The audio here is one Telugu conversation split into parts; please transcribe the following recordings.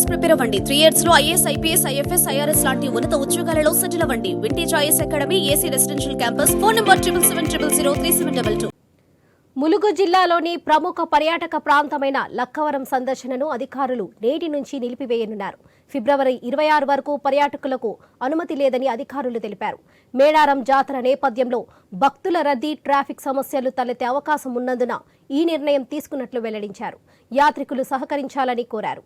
ఐఏఎస్ ప్రిపేర్ అవ్వండి. 3 years లో ఐఏఎస్, ఐపీఎస్, ఐఎఫ్ఎస్, ఐఆర్ఎస్ లాంటి ఉన్నత ఉద్యోగాలలో సెటిల్ అవ్వండి. Vintage IAS academy, AC residential campus. Phone number 7770033722. Mulugu జిల్లాలోని ప్రముఖ పర్యాటక ప్రాంతమైన లక్కవరం సందర్శనను అధికారులు నేటి నుంచి నిలిపివేయనున్నారు. ఫిబ్రవరి 26 వరకు పర్యాటకులకు అనుమతి లేదని అధికారులు తెలిపారు. మేడారం జాతర నేపథ్యంలో భక్తుల రద్దీ, ట్రాఫిక్ సమస్యలు తలెత్తే అవకాశం ఉన్నందున ఈ నిర్ణయం తీసుకున్నట్లు వెల్లడించారు. యాత్రికులు సహకరించాలని కోరారు.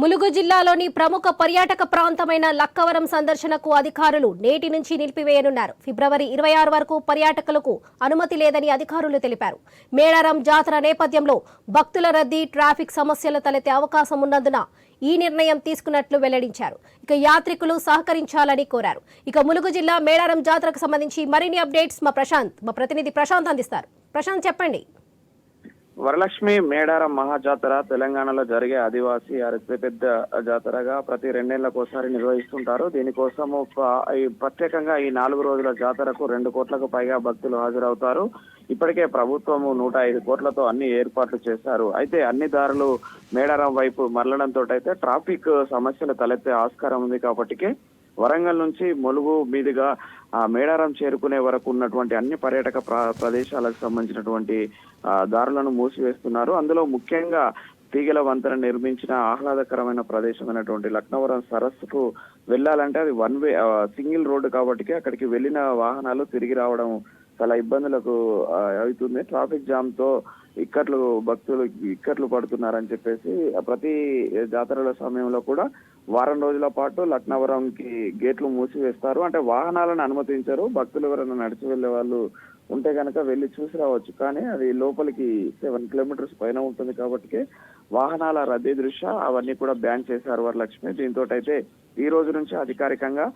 ములుగు జిల్లాలోని ప్రముఖ పర్యాటక ప్రాంతమైన లక్కవరం సందర్శనకు అధికారులు నేటి నుంచి నిలిపివేయనున్నారు. ఫిబ్రవరి 26 వరకు పర్యాటకులకు అనుమతి లేదని అధికారులు తెలిపారు. మేడారం జాతర నేపథ్యంలో భక్తుల రద్దీ, ట్రాఫిక్ సమస్యలు తలెత్తే అవకాశం ఉన్నందున ఈ నిర్ణయం తీసుకున్నట్లు వెల్లడించారు. ఇక యాత్రికులు సహకరించాలని కోరారు. ఇక ములుగు జిల్లా మేడారం జాతరకు సంబంధించి మరిన్ని అప్డేట్స్ మా ప్రతినిధి ప్రశాంత్ అందిస్తారు. ప్రశాంత్, చెప్పండి. వరలక్ష్మి మేడారం మహాజాతర తెలంగాణలో జరిగే ఆదివాసీ అతిపెద్ద జాతరగా ప్రతి 2 ఏళ్లకోసారి నిర్వహిస్తుంటారు. దీనికోసము ప్రత్యేకంగా ఈ 4 రోజుల జాతరకు 2 కోట్లకు పైగా భక్తులు హాజరవుతారు. ఇప్పటికే ప్రభుత్వము 105 కోట్లతో అన్ని ఏర్పాట్లు చేశారు. అయితే అన్ని దారులు మేడారం వైపు మరలడంతో అయితే ట్రాఫిక్ సమస్యలు తలెత్తే ఆస్కారం ఉంది. కాబట్టికే వరంగల్ నుంచి ములుగు మీదుగా మేడారం చేరుకునే వరకు ఉన్నటువంటి అన్ని పర్యాటక ప్రదేశాలకు సంబంధించినటువంటి దారులను మూసివేస్తున్నారు. అందులో ముఖ్యంగా తీగల వంతెన నిర్మించిన ఆహ్లాదకరమైన ప్రదేశమైనటువంటి లక్నవరం సరస్సుకు వెళ్లాలంటే అది 1 వే సింగిల్ రోడ్డు కాబట్టి అక్కడికి వెళ్లిన వాహనాలు తిరిగి రావడం చాలా ఇబ్బందులకు అవుతుంది. ట్రాఫిక్ జామ్ తో భక్తులు ఇక్కట్లు పడుతున్నారని చెప్పేసి ప్రతి జాతరల సమయంలో కూడా వారం రోజుల పాటు లక్నవరంకి గేట్లు మూసివేస్తారు. అంటే వాహనాలను అనుమతించరు. భక్తులు ఎవరైనా నడిచి వెళ్లే వాళ్ళు ఉంటే కనుక వెళ్లి చూసి రావచ్చు. కానీ అది లోపలికి 7 kilometers పైన ఉంటుంది కాబట్టి వాహనాల రద్దీ దృష్ట్యా అవన్నీ కూడా బ్యాన్ చేశారు వరలక్ష్మి. దీంతో అయితే ఈ రోజు నుంచి అధికారికంగా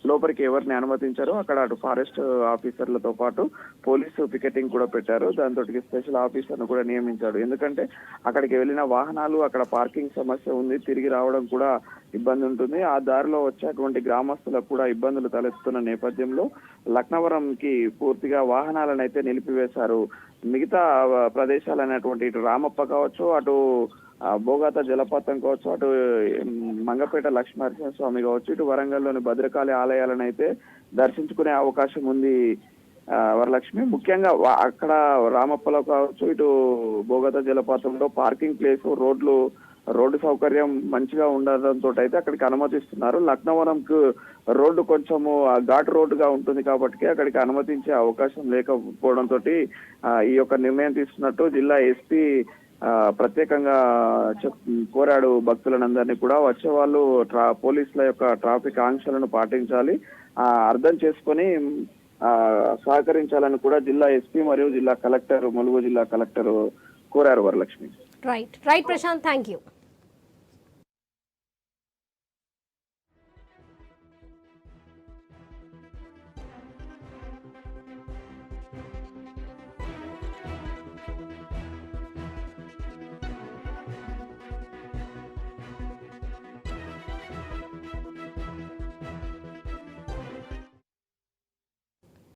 లోపలికి ఎవరిని అనుమతించారు. అక్కడ అటు ఫారెస్ట్ ఆఫీసర్లతో పాటు పోలీసు పికెటింగ్ కూడా పెట్టారు. దాంతో స్పెషల్ ఆఫీసర్ ను కూడా నియమించాడు. ఎందుకంటే అక్కడికి వెళ్లిన వాహనాలు అక్కడ పార్కింగ్ సమస్య ఉంది, తిరిగి రావడం కూడా ఇబ్బంది ఉంటుంది. ఆ దారిలో వచ్చేటువంటి గ్రామస్తులకు కూడా ఇబ్బందులు తలెత్తుతున్న నేపథ్యంలో లక్నవరంకి పూర్తిగా వాహనాలను అయితే నిలిపివేశారు. మిగతా ప్రదేశాలైనటువంటి ఇటు రామప్ప కావచ్చు, అటు బోగాత జలపాతం కావచ్చు, అటు మంగపేట లక్ష్మీనరసింహస్వామి కావచ్చు, ఇటు వరంగల్లోని భద్రకాళి ఆలయాలను అయితే దర్శించుకునే అవకాశం ఉంది వరలక్ష్మి. ముఖ్యంగా అక్కడ రామప్పలో కావచ్చు, ఇటు బోగాత జలపాతంలో పార్కింగ్ ప్లేస్, రోడ్డు సౌకర్యం మంచిగా ఉండడంతో అయితే అక్కడికి అనుమతిస్తున్నారు. లక్నవరంకు రోడ్డు కొంచెము ఘాటు రోడ్డుగా ఉంటుంది కాబట్టి అక్కడికి అనుమతించే అవకాశం లేకపోవడంతో ఈ యొక్క నిర్ణయం తీసుకున్నట్టు జిల్లా ఎస్పీ ప్రత్యేకంగా కోరాడు భక్తులందరినీ కూడా. వచ్చే వాళ్ళు పోలీసుల యొక్క ట్రాఫిక్ ఆంక్షలను పాటించాలి, అర్థం చేసుకొని సహకరించాలని కూడా జిల్లా ఎస్పీ మరియు ములుగు జిల్లా కలెక్టర్ కోరారు Varalakshmi. Right Prashant, thank you.